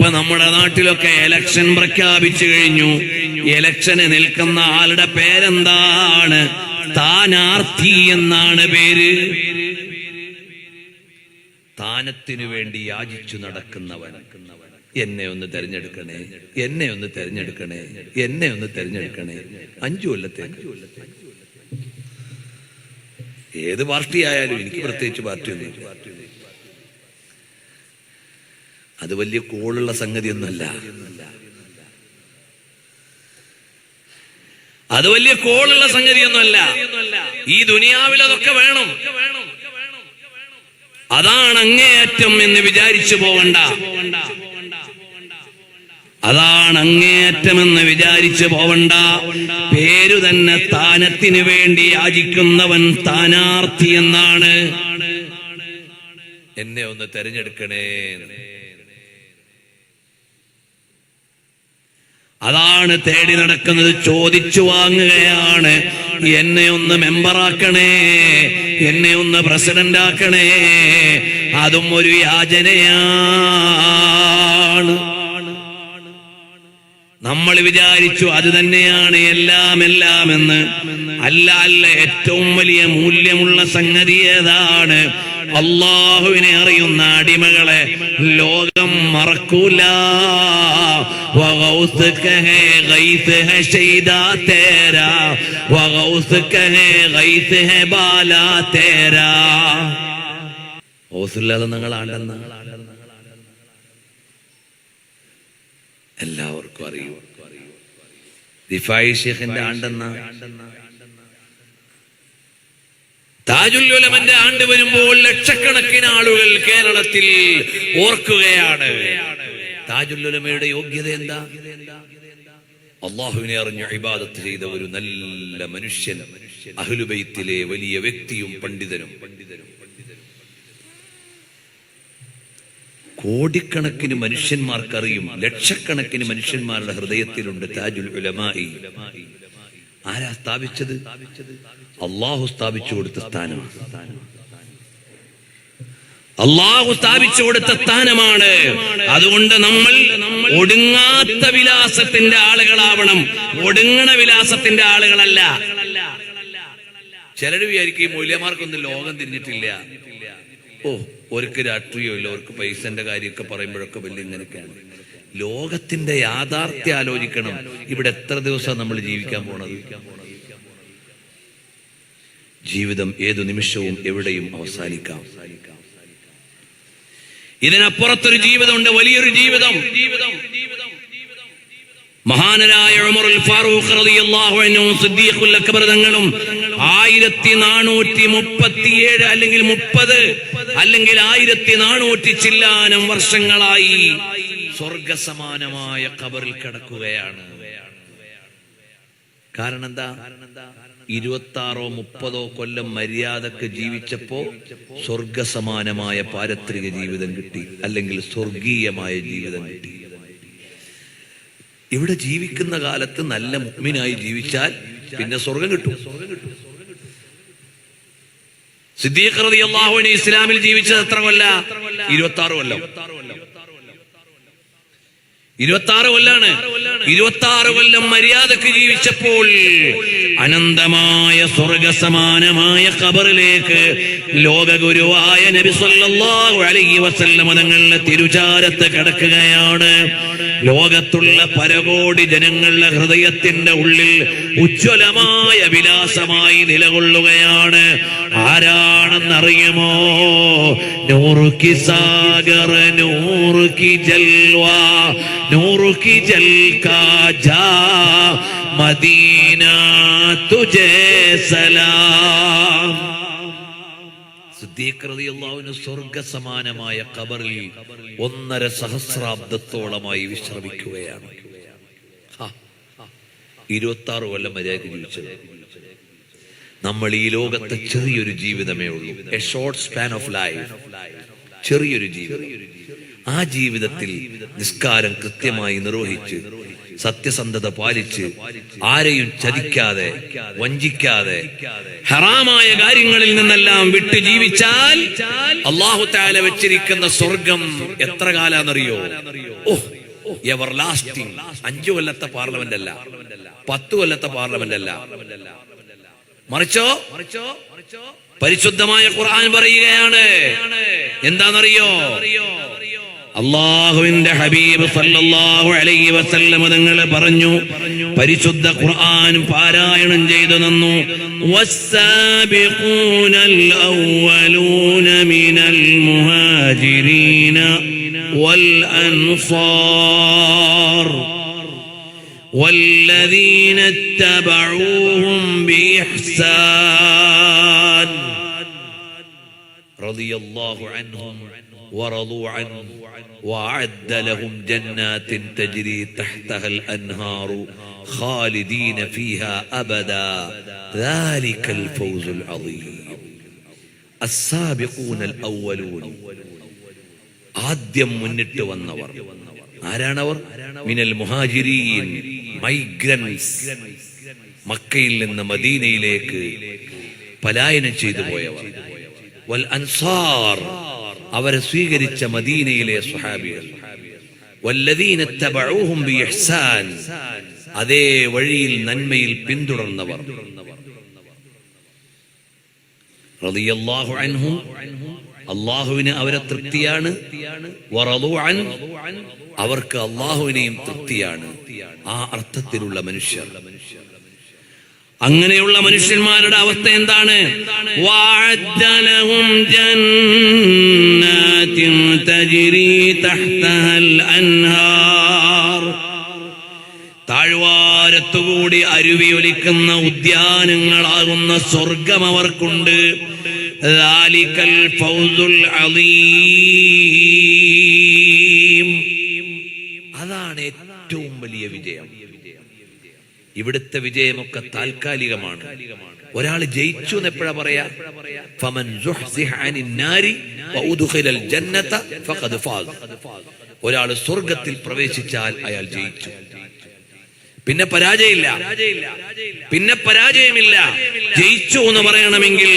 ഇപ്പൊ നമ്മുടെ നാട്ടിലൊക്കെ എലക്ഷൻ പ്രഖ്യാപിച്ചു കഴിഞ്ഞു. എലക്ഷന് നിൽക്കുന്ന ആളുടെ പേരെന്താണ്? സ്ഥാനാർത്ഥി എന്നാണ് പേര്. സ്ഥാനത്തിനു വേണ്ടി യാചിച്ചു നടക്കുന്നവൻ. എന്നെ ഒന്ന് തെരഞ്ഞെടുക്കണേ, എന്നെ ഒന്ന് തെരഞ്ഞെടുക്കണേ, എന്നെ ഒന്ന് തെരഞ്ഞെടുക്കണേ. 5 കൊല്ലത്തേക്ക് ഏത് പാർട്ടി ആയാലും, എനിക്ക് പ്രത്യേകിച്ച് പാർട്ടിയൊന്നും. അത് വലിയ കോളുള്ള സംഗതിയൊന്നുമല്ല. അത് വലിയ കോളുള്ള സംഗതിയൊന്നുമല്ല. ഈ ദുനിയാവിൽ അതൊക്കെ വേണം. അതാണ് അങ്ങേയറ്റം എന്ന് വിചാരിച്ചു പോകണ്ട. അതാണ് അങ്ങേയറ്റമെന്ന് വിചാരിച്ചു പോവണ്ട. പേരു തന്നെ സ്ഥാനത്തിന് വേണ്ടി യാചിക്കുന്നവൻ സ്ഥാനാർത്ഥി എന്നാണ്. എന്നെ ഒന്ന് തെരഞ്ഞെടുക്കണേ. അതാണ് തേടി നടക്കുന്നത്, ചോദിച്ചു വാങ്ങുകയാണ്. എന്നെ ഒന്ന് മെമ്പറാക്കണേ, എന്നെ ഒന്ന് പ്രസിഡന്റ് ആക്കണേ. അതും ഒരു യാചനയാണ്. നമ്മൾ വിചാരിച്ചു അത് തന്നെയാണ് എല്ലാം എന്ന്. അല്ല, ഏറ്റവും വലിയ മൂല്യമുള്ള സംഗതി ഏതാണ്? അല്ലാഹുവിനെ അറിയുന്ന അടിമകളെ ലോകം മറക്കൂല. വഗൗസ് കഹേ ഗൈസ് ഹേ ശൈദാ തേരാ, വഗൗസ് കഹേ ഗൈസ് ഹേ ബാലാ തേരാ. ഓസുല്ലാതെ നിങ്ങൾ ആണ്ടെന്ന എല്ലാവർക്കും അറിയൂ. റിഫായി ശൈഖിന്റെ ആണ്ടെന്ന, താജുൽ ഉലമന്റെ ആണ്ട് വരുമ്പോൾ ലക്ഷക്കണക്കിന് ആളുകൾ കേരളത്തിൽ ഓർക്കുകയാണ്. താജുൽ ഉലമയുടെ യോഗ്യത എന്താ? അള്ളാഹുവിനെ അറിഞ്ഞ് ഇബാദത്ത് ചെയ്ത ഒരു നല്ല മനുഷ്യൻ, അഹ്ലു ബൈത്തിലെ വലിയ വ്യക്തിയും പണ്ഡിതനും. കോടിക്കണക്കിന് മനുഷ്യന്മാർക്കറിയും, ലക്ഷക്കണക്കിന് മനുഷ്യന്മാരുടെ ഹൃദയത്തിലുണ്ട് താജുൽ ഉലമായി. ആരാ സ്ഥാപിച്ചത്? അള്ളാഹു സ്ഥാപിച്ചു കൊടുത്ത സ്ഥാനമാണ്. അള്ളാഹു സ്ഥാപിച്ചു കൊടുത്ത സ്ഥാനമാണ്. അതുകൊണ്ട് നമ്മൾ ഒടുങ്ങാത്ത വിലാസത്തിന്റെ ആളുകളാവണം, ഒടുങ്ങണ വിലാസത്തിന്റെ ആളുകളല്ല. ചിലർ വിചാരിക്കും മൂല്യമാർക്കൊന്നും ലോകം തിരിഞ്ഞിട്ടില്ല. ഓർക്ക് രാഷ്ട്രീയമില്ല, ഓർക്ക് പൈസന്റെ കാര്യമൊക്കെ പറയുമ്പോഴൊക്കെ വലിയ ഇങ്ങനെയൊക്കെയാണ്. ലോകത്തിന്റെ യാഥാർത്ഥ്യം ആലോചിക്കണം. ഇവിടെ എത്ര ദിവസം നമ്മൾ ജീവിക്കാൻ പോണത്? ജീവിതം ഏതു നിമിഷവും എവിടെയും അവസാനിക്കാം. ഇതിനപ്പുറത്തൊരു ജീവിതമുണ്ട്, വലിയൊരു ജീവിതം. മഹാനരായ ഉമറുൽ ഫാറൂഖ് റളിയല്ലാഹു അൻഹു സിദ്ദീഖുൽ അക്ബർ തങ്ങളും 1437 അല്ലെങ്കിൽ 30 അല്ലെങ്കിൽ 1400 ചില്ലാനം വർഷങ്ങളായി സ്വർഗസമാനമായ ഖബറിൽ കിടക്കുകയാണ്. കാരണം എന്താ? 26-30 കൊല്ലം മര്യാദക്ക് ജീവിച്ചപ്പോ സ്വർഗസമാനമായ പാരത്രിക ജീവിതം കിട്ടി, അല്ലെങ്കിൽ സ്വർഗീയമായ ജീവിതം കിട്ടി. ഇവിടെ ജീവിക്കുന്ന കാലത്ത് നല്ല മുഅ്മിനായി ജീവിച്ചാൽ പിന്നെ സ്വർഗം കിട്ടും. സിദ്ദീഖ് റളിയല്ലാഹു അൻഹു ഇസ്ലാമിൽ ജീവിച്ചത് എത്ര കൊല്ല? 26 കൊല്ലം. 26 കൊല്ലാണ്. 26 കൊല്ലം മര്യാദക്ക് ജീവിച്ചപ്പോൾ അനന്തമായ സ്വർഗസമാനമായ ഖബറിലേക്ക് ലോകഗുരുവായ നബി സല്ലല്ലാഹു അലൈഹി വസല്ലം തങ്ങളുടെ തിരുചാരത്ത് കിടക്കുകയാണ്. ലോകത്തുള്ള പരകോടി ജനങ്ങളുടെ ഹൃദയത്തിന്റെ ഉള്ളിൽ ഉജ്ജ്വലമായ വിലാസമായി നിലകൊള്ളുകയാണ്. ആരാണെന്നറിയുമോ? നൂറ് കി സാഗർ, നൂറ് കി ജൽവാ, നൂറ് കി ജൽകാ ജാ മദീന തുജേ സലാം. സിദ്ദീഖ് റളിയല്ലാഹു അൻഹു സ്വർഗസമാനമായ ഖബറിൽ 1.5 സഹസ്രാബ്ദത്തോളമായി വിശ്രമിക്കുകയാണ്. 26 കൊല്ലം മര്യാദയ്ക്ക് ജീവിച്ചത്. നമ്മൾ ഈ ലോകത്തെ ചെറിയൊരു ജീവിതമേ ഉള്ളൂ. A short span of life, ചെറിയൊരു ജീവിതം. ആ ജീവിതത്തിൽ നിസ്കാരം കൃത്യമായി നിർവഹിച്ച്, സത്യസന്ധത പാലിച്ച്, ആരെയും ചതിക്കാതെ വഞ്ചിക്കാതെ ഹറാമായ കാര്യങ്ങളിൽ നിന്നെല്ലാം വിട്ടു ജീവിച്ചാൽ അല്ലാഹു തആല വെച്ചിരിക്കുന്ന സ്വർഗം എത്ര കാലാന്നറിയോ? എവർലാസ്റ്റിംഗ്. 5 കൊല്ലത്തെ പാർലമെന്റ് അല്ല, 10 കൊല്ലത്തെ പാർലമെന്റ് അല്ല, മറിച്ചോ പരിശുദ്ധമായ ഖുർആൻ പറയുകയാണ്. എന്താണെന്നറിയോ? അല്ലാഹുവിന്റെ ഹബീബ് സല്ലല്ലാഹു അലൈഹി വസല്ലം തങ്ങൾ പറഞ്ഞു, പരിശുദ്ധ ഖുർആൻ പാരായണം ചെയ്തു തന്നു. വസ്സാബിഖൂനൽ അവ്വലൂന മിനൽ മുഹാജിരീന വൽ അൻസാർ والذين اتبعوهم بإحسان رضي الله عنهم ورضوا عنه وأعد لهم جنات تجري تحتها الأنهار خالدين فيها أبدا ذلك الفوز العظيم. السابقون الأولون, ആദ്യം മുന്നിട്ട് വന്നവർ ആരാണവർ? മിനൽ മുഹാജിരീൻ, മൈഗ്രൻസ്, മക്കയിൽ നിന്ന് മദീനയിലേക്ക് പലായനം ചെയ്തു പോയവർ. വൽ അൻസാർ, അവരെ സ്വീകരിച്ച മദീനയിലെ സ്വഹാബികൾ. വല്ലദീന തബഊഹും ബിഇഹ്സാൻ, അതേ വഴിയിൽ നന്മയിൽ പിന്തുടർന്നവർ. റളിയല്ലാഹു അൻഹും, അല്ലാഹുവിന് അവരെ തൃപ്തിയാണ്. വറളൂ അൻ, അവർക്ക് അല്ലാഹുവിനെയും തൃപ്തിയാണ്. ആ അർത്ഥത്തിലുള്ള മനുഷ്യർ, അങ്ങനെയുള്ള മനുഷ്യന്മാരുടെ അവസ്ഥ എന്താണ്? വഅദ്ദ ലഹും ജന്നാത്തിൻ തജ്രി തഹ്തഹൽ അൻഹാർ, താഴ്വാരത്തുകൂടി അരുവിയൊലിക്കുന്ന ഉദ്യാനങ്ങളാകുന്ന സ്വർഗം അവർക്കുണ്ട്. ദാലികൽ ഫൗസുൽ അളീം, അതാണ് ഏറ്റവും വലിയ വിജയം. ഇവിടുത്തെ വിജയമൊക്കെ താൽക്കാലികമാണ്. ഒരാൾ ജയിച്ചു എന്ന് എപ്പോഴാ പറയാ? ഫമൻ സുഹ്സിഹ അനിൻ നാരി വഉദ്ഖിലൽ ജന്നത ഫഖദ് ഫാസ്, ഒരാൾ സ്വർഗ്ഗത്തിൽ പ്രവേശിച്ചാൽ അയാൾ ജയിച്ചു. പിന്നെ പരാജയമില്ല, പിന്നെ പരാജയമില്ല. ജയിച്ചു എന്ന് പറയണമെങ്കിൽ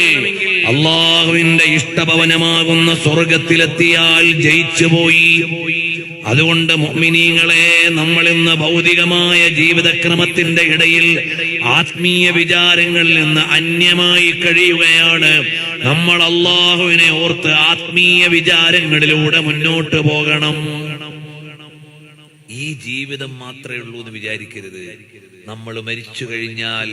അള്ളാഹുവിന്റെ ഇഷ്ടഭവനമാകുന്ന സ്വർഗത്തിലെത്തിയാൽ ജയിച്ചു പോയി. അതുകൊണ്ട് മുഅ്മിനീങ്ങളെ, നമ്മൾ ഇന്ന് ഭൗതികമായ ജീവിതക്രമത്തിന്റെ ഇടയിൽ ആത്മീയ വിചാരങ്ങളിൽ നിന്ന് അന്യമായി കഴിയുകയാണ്. നമ്മൾ അള്ളാഹുവിനെ ഓർത്ത് ആത്മീയ വിചാരങ്ങളിലൂടെ മുന്നോട്ട് പോകണം. ഈ ജീവിതം മാത്രമേ ഉള്ളൂ എന്ന് വിചാരിക്കരുത്. നമ്മൾ മരിച്ചു കഴിഞ്ഞാൽ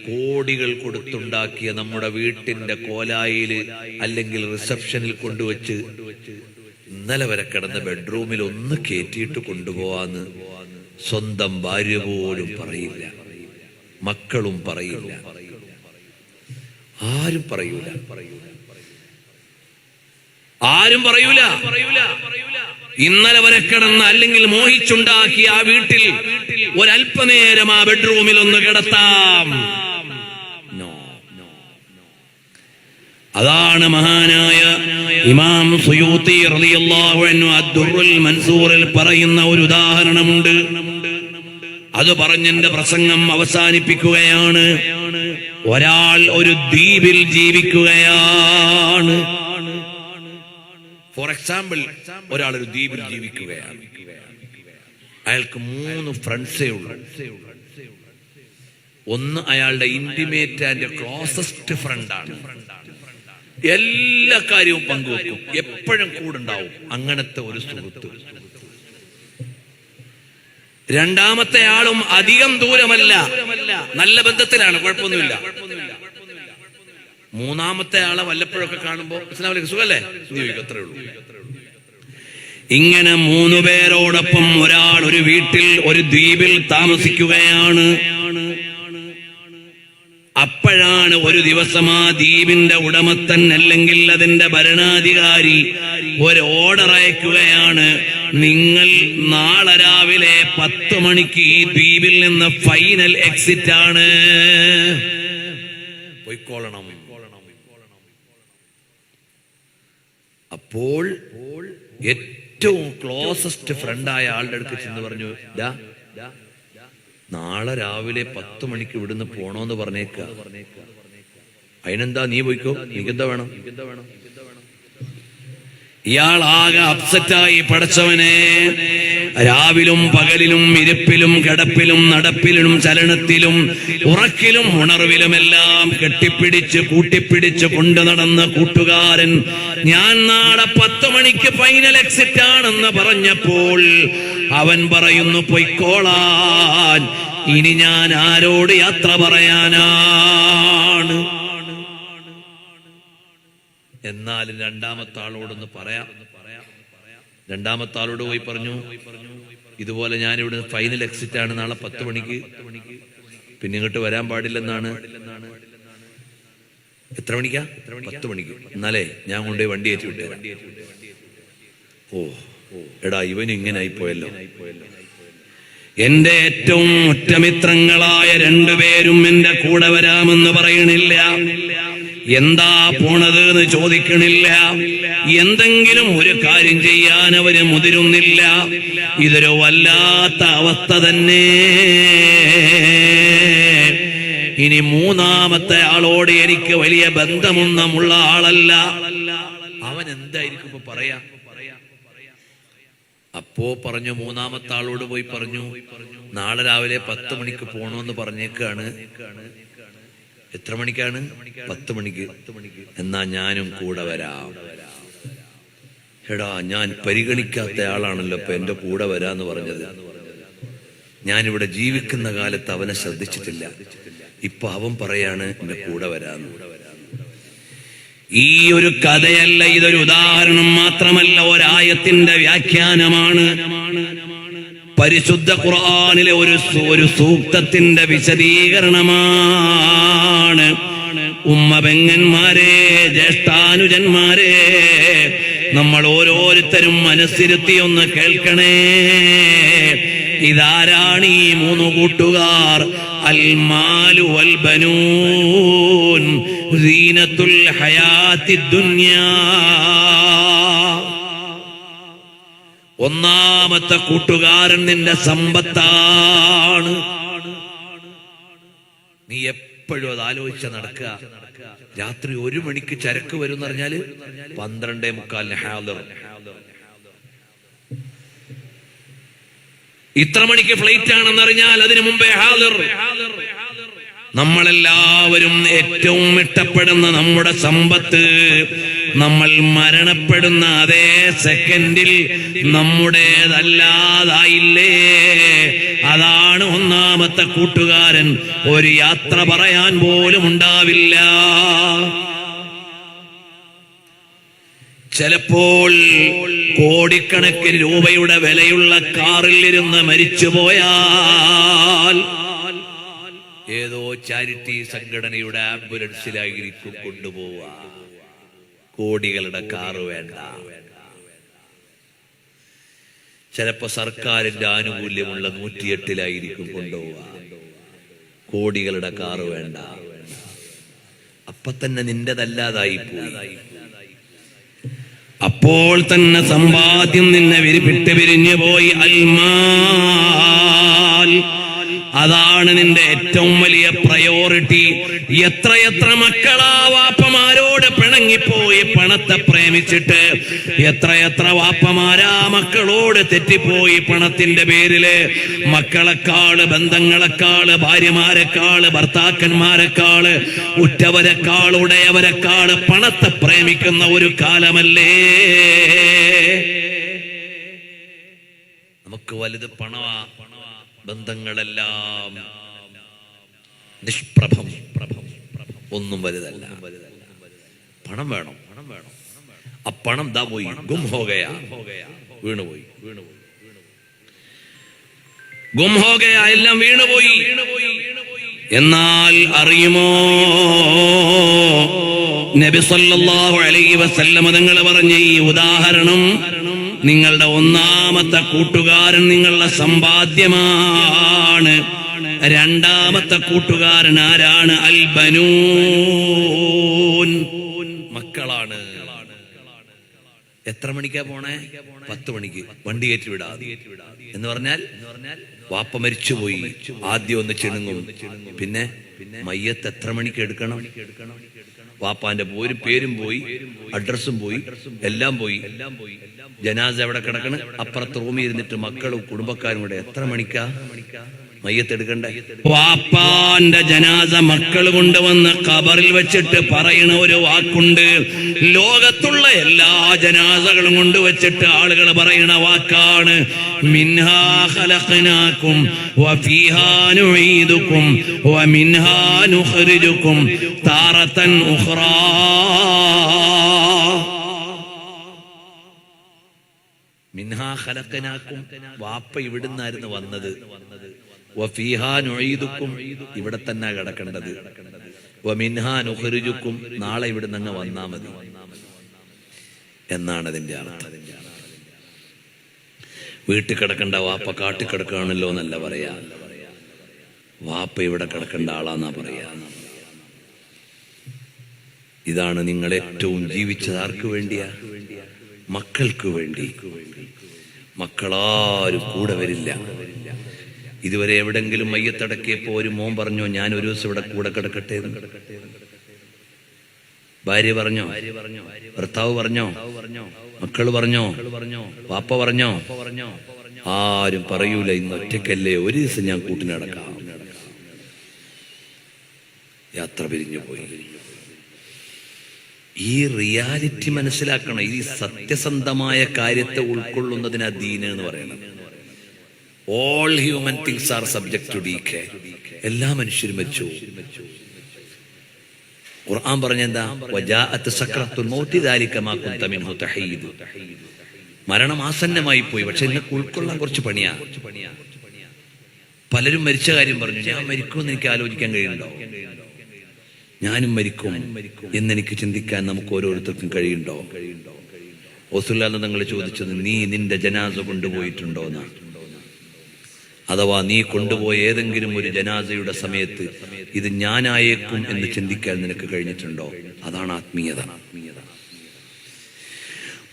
കോടികൾ കൊടുത്തുണ്ടാക്കിയ നമ്മുടെ വീട്ടിന്റെ കോലായില് അല്ലെങ്കിൽ റിസപ്ഷനിൽ കൊണ്ടുവച്ച് ഇന്നലെ വരെ കിടന്ന ബെഡ്റൂമിൽ ഒന്ന് കയറ്റിയിട്ട് കൊണ്ടുപോവാന്ന് സ്വന്തം ഭാര്യ പോലും പറയില്ല, മക്കളും പറയില്ല, ആരും പറയൂല, ആരും പറയൂല. ഇന്നലെ വരെ കിടന്ന അല്ലെങ്കിൽ മോഹിച്ചുണ്ടാക്കിയ ആ വീട്ടിൽ ഒരല്പനേരം ആ ബെഡ്റൂമിൽ ഒന്ന് കിടത്താം. അതാണ് മഹാനായ ഇമാം സുയൂത്തി റളിയല്ലാഹു അൻഹു അദ്ദുറുൽ മൻസൂറിൽ പറയുന്ന ഒരു ഉദാഹരണമുണ്ട്. അത് പറഞ്ഞെന്റെ പ്രസംഗം അവസാനിപ്പിക്കുകയാണ്. ഒരാൾ ഒരു ദ്വീപിൽ ജീവിക്കുകയാണ്. ഫോർ എക്സാമ്പിൾ, ഒരാൾ ഒരു ദ്വീപിൽ ജീവിക്കുകയാണ്. അയാൾക്ക് 3 ഫ്രണ്ട്സേ ഉള്ളൂ. ഒന്ന് അയാളുടെ ഇന്റിമേറ്റ് ആൻഡ് ക്ലോസസ്റ്റ് ഫ്രണ്ടാണ്. എല്ലാ കാര്യവും പങ്കുവെക്കും, എപ്പോഴും കൂടുണ്ടാവും. അങ്ങനത്തെ ഒരു സുഹൃത്ത്. രണ്ടാമത്തെ ആളും അധികം ദൂരമല്ല, നല്ല ബന്ധത്തിലാണ്, കുഴപ്പമൊന്നുമില്ല. മൂന്നാമത്തെ ആളെ വല്ലപ്പോഴൊക്കെ കാണുമ്പോ അസ്സലാമു അലൈക്കും, സുഖല്ലേ, അത്രേ ഉള്ളൂ. ഇങ്ങനെ 3 പേരോടൊപ്പം ഒരാൾ ഒരു വീട്ടിൽ, ഒരു ദ്വീപിൽ താമസിക്കുകയാണ്. അപ്പോഴാണ് ഒരു ദിവസം ആ ദ്വീപിന്റെ ഉടമസ്ഥൻ അല്ലെങ്കിൽ അതിന്റെ ഭരണാധികാരി ഒരു ഓർഡർ അയക്കുകയാണ്. നിങ്ങൾ നാളെ രാവിലെ 10 മണിക്ക് ഈ ദ്വീപിൽ നിന്ന് ഫൈനൽ എക്സിറ്റ് ആണ്, പോയിക്കോളണം. അപ്പോൾ ഏറ്റവും ക്ലോസസ്റ്റ് ഫ്രണ്ടായ ആളുടെ അടുത്ത് ചെന്ന് പറഞ്ഞു, നാളെ രാവിലെ 10 മണിക്ക് ഇവിടുന്ന് പോണോന്ന് പറഞ്ഞേക്ക. അതിനെന്താ, നീ പോയിക്കോ, നീക്കെന്താ വേണം? ഇയാൾ ആകെ അപ്സെറ്റായി. പടച്ചവനെ, രാവിലും പകലിലും ഇരിപ്പിലും കിടപ്പിലും നടപ്പിലും ചലനത്തിലും ഉറക്കിലും ഉണർവിലുമെല്ലാം കെട്ടിപ്പിടിച്ച് കൂട്ടിപ്പിടിച്ച് കൊണ്ടു നടന്ന കൂട്ടുകാരൻ ഞാൻ നാളെ 10 മണിക്ക് ഫൈനൽ എക്സിറ്റ് ആണെന്ന് പറഞ്ഞപ്പോൾ അവൻ പറയുന്നു പൊയ്ക്കോളാൻ, ഇനി ഞാൻ ആരോട് യാത്ര പറയാനാണ്? എന്നാലും രണ്ടാമത്തെ ആളോടൊന്ന് പറയാം. രണ്ടാമത്തെ ആളോട് പോയി പറഞ്ഞു, ഇതുപോലെ ഞാനിവിടെ ഫൈനൽ എക്സിറ്റ് ആണ് നാളെ 10 മണിക്ക്, പിന്നെ ഇങ്ങോട്ട് വരാൻ പാടില്ലെന്നാണ്. എത്ര മണിക്കാ? 10 മണിക്ക്. എന്നാലേ ഞാൻ കൊണ്ടുപോയി വണ്ടി ഏറ്റി വിട്ടുതരാം. ഓ എടാ, ഇവന് ഇങ്ങനെ ആയിപ്പോയല്ലോ. എന്റെ ഏറ്റവും ഉറ്റമിത്രങ്ങളായ 2 പേരും എന്റെ കൂടെ വരാമെന്ന് പറയണില്ല. എന്താ പോണത് എന്ന് ചോദിക്കണില്ല. എന്തെങ്കിലും ഒരു കാര്യം ചെയ്യാൻ അവര് മുതിരുന്നില്ല. ഇതൊരു വല്ലാത്ത അവസ്ഥ തന്നെ. ഇനി മൂന്നാമത്തെ ആളോട് എനിക്ക് വലിയ ബന്ധമൊന്നുമുള്ള ആളല്ല. അവൻ എന്തായിരിക്കും ഇപ്പൊ പറയാ? അപ്പോ പറഞ്ഞു, മൂന്നാമത്തെ ആളോട് പോയി പറഞ്ഞു, നാളെ രാവിലെ 10 മണിക്ക് പോണോന്ന് പറഞ്ഞേക്കാണ്. എത്ര മണിക്കാണ്? 10 മണിക്ക്. എന്നാ ഞാനും കൂടെ വരാം. എടാ, ഞാൻ പരിഗണിക്കാത്ത ആളാണല്ലോ ഇപ്പൊ എന്റെ കൂടെ വരാന്ന് പറഞ്ഞത്. ഞാനിവിടെ ജീവിക്കുന്ന കാലത്ത് അവനെ ശ്രദ്ധിച്ചിട്ടില്ല. ഇപ്പൊ അവൻ പറയാണ് എന്റെ കൂടെ വരാന്ന്. ഈ ഒരു കഥയല്ല, ഇതൊരു ഉദാഹരണം മാത്രമല്ല, ഒരായത്തിന്റെ വ്യാഖ്യാനമാണ്. പരിശുദ്ധ ഖുർആനിലെ ഒരു സൂക്തത്തിന്റെ വിശദീകരണമാണ്. ഉമ്മ പെങ്ങന്മാരെ, ജ്യേഷ്ഠാനുജന്മാരെ, നമ്മൾ ഓരോരുത്തരും മനസ്സിരുത്തി ഒന്ന് കേൾക്കണേ. ഇതാരാണ് ഈ 3 കൂട്ടുകാർ? അൽ മാലു വൽ ബനൂൻ സീനത്തുൽ ഹയാത്തിദ് ദുനിയാ. ഒന്നാമത്തെ കൂട്ടുകാരൻ നിന്റെ സമ്പത്താണ്. നീ എപ്പോഴും അത് ആലോചിച്ച നടക്കുക. രാത്രി 1 മണിക്ക് ചരക്ക് വരും എന്ന് പറഞ്ഞാല് 12:45 ഹാദർ. ഇത്ര മണിക്ക് ഫ്ലൈറ്റ് ആണെന്നറിഞ്ഞാൽ അതിനു മുമ്പേ ഹാദർ. നമ്മളെല്ലാവരും ഏറ്റവും ഇഷ്ടപ്പെടുന്ന നമ്മുടെ സമ്പത്ത് നമ്മൾ മരണപ്പെടുന്ന അതേ സെക്കൻഡിൽ നമ്മുടേതല്ലാതായില്ലേ? അതാണ് ഒന്നാമത്തെ കൂട്ടുകാരൻ. ഒരു യാത്ര പറയാൻ പോലും ഉണ്ടാവില്ല. ചിലപ്പോൾ കോടിക്കണക്കിന് രൂപയുടെ വിലയുള്ള കാറിൽ ഇരുന്ന് മരിച്ചുപോയാൽ ഏതോ ചാരിറ്റി സംഘടനയുടെ ആംബുലൻസിലായിരിക്കും കൊണ്ടുപോവുക. കോടികളുടെ കാറ് വേണ്ട. ചിലപ്പോ സർക്കാരിന്റെ ആനുകൂല്യമുള്ള 108-ലായിരിക്കും കൊണ്ടുപോവുക. കോടികളുടെ കാറ് വേണ്ട. അപ്പൊ തന്നെ നിന്റെതല്ലാതായി പോയി. അപ്പോൾ തന്നെ സമ്പാദ്യം നിന്നെ വിട്ട് പിരിഞ്ഞു പോയി. അൽമാൽ, അതാണ് നിന്റെ ഏറ്റവും വലിയ പ്രയോറിറ്റി. എത്രയെത്ര മക്കളാ വാപ്പമാരോട് പിണങ്ങിപ്പോയി പണത്തെ പ്രേമിച്ചിട്ട്. എത്രയെത്ര വാപ്പമാരാ മക്കളോട് തെറ്റിപ്പോയി പണത്തിന്റെ പേരില്. മക്കളെക്കാള്, ബന്ധങ്ങളെക്കാള്, ഭാര്യമാരെക്കാള്, ഭർത്താക്കന്മാരെക്കാള്, ഉറ്റവരെക്കാള്, ഉടയവരെക്കാള് പണത്തെ പ്രേമിക്കുന്ന ഒരു കാലമല്ലേ? നമുക്ക് വലുത് പണമാ. ബന്ധങ്ങളെല്ലാം നിഷ്പ്രഭം, ഒന്നും വലുതല്ല. പണം വേണം. ആ പണം ദാ പോയി, ഗും ഹോ ഗയാ, വീണുപോയി. ഗും ഹോ ഗയാ, എല്ലാം വീണുപോയി. എന്നാൽ അറിയുമോ, നബി സല്ലല്ലാഹു അലൈഹി വസല്ലം തങ്ങൾ പറഞ്ഞ ഈ ഉദാഹരണം, നിങ്ങളുടെ ഒന്നാമത്തെ കൂട്ടുകാരൻ നിങ്ങളുടെ സമ്പാദ്യമാണ്. രണ്ടാമത്തെ കൂട്ടുകാരൻ ആരാണ്? അൽ ബനൂൻ, മക്കളാണ്. എത്ര മണിക്കാ പോണേ? 10 മണിക്ക്. വണ്ടി കയറ്റി വിടാതെ എന്ന് പറഞ്ഞാൽ വാപ്പ മരിച്ചുപോയി. ആദ്യം ഒന്ന് ചിണുങ്ങും, പിന്നെ മയ്യത്ത് എത്ര മണിക്ക് എടുക്കണം? വാപ്പാന്റെ പേരും പോയി, അഡ്രസ്സും പോയി, എല്ലാം പോയി. ജനാസ എവിടെ കിടക്കണം? അപ്പുറത്ത് റൂമിൽ ഇരുന്നിട്ട് മക്കളും കുടുംബക്കാരും കൂടെ എത്ര മണിക്കാ മയ്യത്തെടുക്കണ്ടേ? വാപ്പാന്റെ ജനാസ മക്കൾ കൊണ്ടുവന്ന് ഖബറിൽ വെച്ചിട്ട് പറയണ ഒരു വാക്കുണ്ട്. ലോകത്തുള്ള എല്ലാ ജനാസകളും കൊണ്ടുവച്ചിട്ട് ആളുകൾ പറയണ വാക്കാണ്, മിൻഹാ ഖലഖനാകും വഫീഹാ നുഈദുകും വമിൻഹാ നുഖ്രിജുകും താറതൻ ഉഖ്റാ. മിൻഹാ ഖലഖനാകും, വാപ്പ ഇവിടുന്നായിരുന്നു വന്നത്. വഫീഹാ നുഈദുകും, ഇവിടെ തന്നെ കിടക്കേണ്ടത്. വമിൻഹാ നുഖ്രിജുകും, നാളെ ഇവിടുന്ന് അങ്ങ് വന്നാ മതി എന്നാണ് അതിന്റെ അർത്ഥം. വീട്ടിൽ കിടക്കേണ്ട വാപ്പ കാട്ടിൽ കിടക്കുകയാണല്ലോ എന്നല്ല പറയാ, വാപ്പ ഇവിടെ കിടക്കേണ്ട ആളാന്നാ പറയാ. ഇതാണ് നിങ്ങൾ ഏറ്റവും ജീവിച്ചത് ആർക്ക് വേണ്ടിയാ? മക്കൾക്ക് വേണ്ടി. മക്കളാരും കൂടെ വരില്ല. ഇതുവരെ എവിടെങ്കിലും മയ്യത്തടക്കിയപ്പോ ഒരു മോൻ പറഞ്ഞോ ഞാൻ ഒരു ദിവസം ഇവിടെ കൂടെ കിടക്കട്ടെ? ഭാര്യ പറഞ്ഞോ? ഭർത്താവ് പറഞ്ഞോ? മക്കള് പറഞ്ഞോ? വാപ്പ പറഞ്ഞോ? ആരും പറയൂല. ഇന്ന് ഒറ്റയ്ക്കല്ലേ, ഒരു ദിവസം ഞാൻ കൂട്ടിനടക്കാം. യാത്ര പിരിഞ്ഞു പോയി. ഈ റിയാലിറ്റി മനസ്സിലാക്കണം. ഈ സത്യസന്ധമായ കാര്യത്തെ ഉൾക്കൊള്ളുന്നതിനാ ദീന് എന്ന് പറയണം. All human things are subject to decay. എല്ലാ മനുഷ്യരും മരിച്ചു. ഖുർആൻ പറഞ്ഞെന്താ? വജാഅത് സക്രത്തുൽ മൗതി ദാലിക മാ കുൻത മിൻഹു തഹീദ്. മരണം ആസന്നമായി പോയി, പക്ഷെ എന്നെ ഉൾക്കൊള്ളാൻ കുറച്ച് പണിയാ. പലരും മരിച്ച കാര്യം പറഞ്ഞു. ഞാൻ മരിക്കുമെന്ന് എനിക്ക് ആലോചിക്കാൻ കഴിയുന്നുണ്ടോ? ഞാനും മരിക്കും എന്നെനിക്ക് ചിന്തിക്കാൻ നമുക്ക് ഓരോരുത്തർക്കും കഴിയുന്നുണ്ടോ? റസൂലുള്ളാഹി തങ്ങൾ ചോദിച്ചത്, നീ നിന്റെ ജനാസ കൊണ്ടുപോയിട്ടുണ്ടോ എന്നാണ്. അഥവാ നീ കൊണ്ടുപോയ ഏതെങ്കിലും ഒരു ജനാസയുടെ സമയത്ത് ഇത് ഞാനായേക്കും എന്ന് ചിന്തിക്കാൻ നിനക്ക് കഴിഞ്ഞിട്ടുണ്ടോ? അതാണ് ആത്മീയത.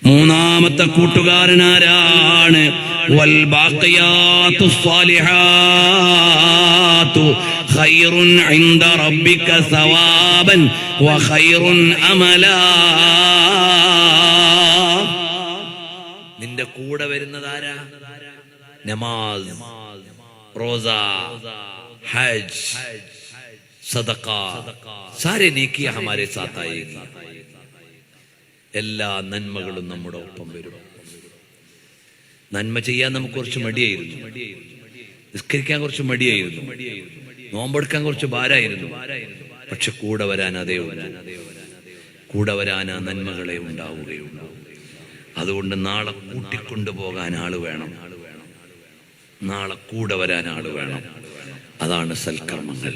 മൂന്നാമത്തെ കൂട്ടുകാരനാരാണ്? വൽ ബാഖിയാത്തുസ് സ്വാലിഹാത്തു ഖൈറുൻ ഇൻദ റബ്ബിക സവാബൻ വ ഖൈറുൻ അമലാ. നിന്റെ കൂടെ വരുന്നതാരാ? നമാസ്, റോസ, ഹജ്ജ്, സദഖ, സാരെ നേക്കിയ ഹമാരെ സാത്ത് ആയേഗി. എല്ലാ നന്മകളും നമ്മുടെ ഒപ്പം വരും. നന്മ ചെയ്യാൻ നമുക്ക് കുറച്ച് മടിയായിരുന്നു, നിസ്കരിക്കാൻ കുറച്ച് മടിയായിരുന്നു, നോമ്പെടുക്കാൻ കുറച്ച് ഭാരമായിരുന്നു. പക്ഷെ കൂടെ വരാൻ അതേ ഉള്ളൂ. കൂടെ വരാൻ ആ നന്മകളെ ഉണ്ടാവുകയുള്ളൂ. അതുകൊണ്ട് നാളെ കൂട്ടിക്കൊണ്ടുപോകാൻ ആള് വേണം, നാളെ കൂടെ വരാൻ ആള് വേണം. അതാണ് സൽക്കർമ്മങ്ങൾ.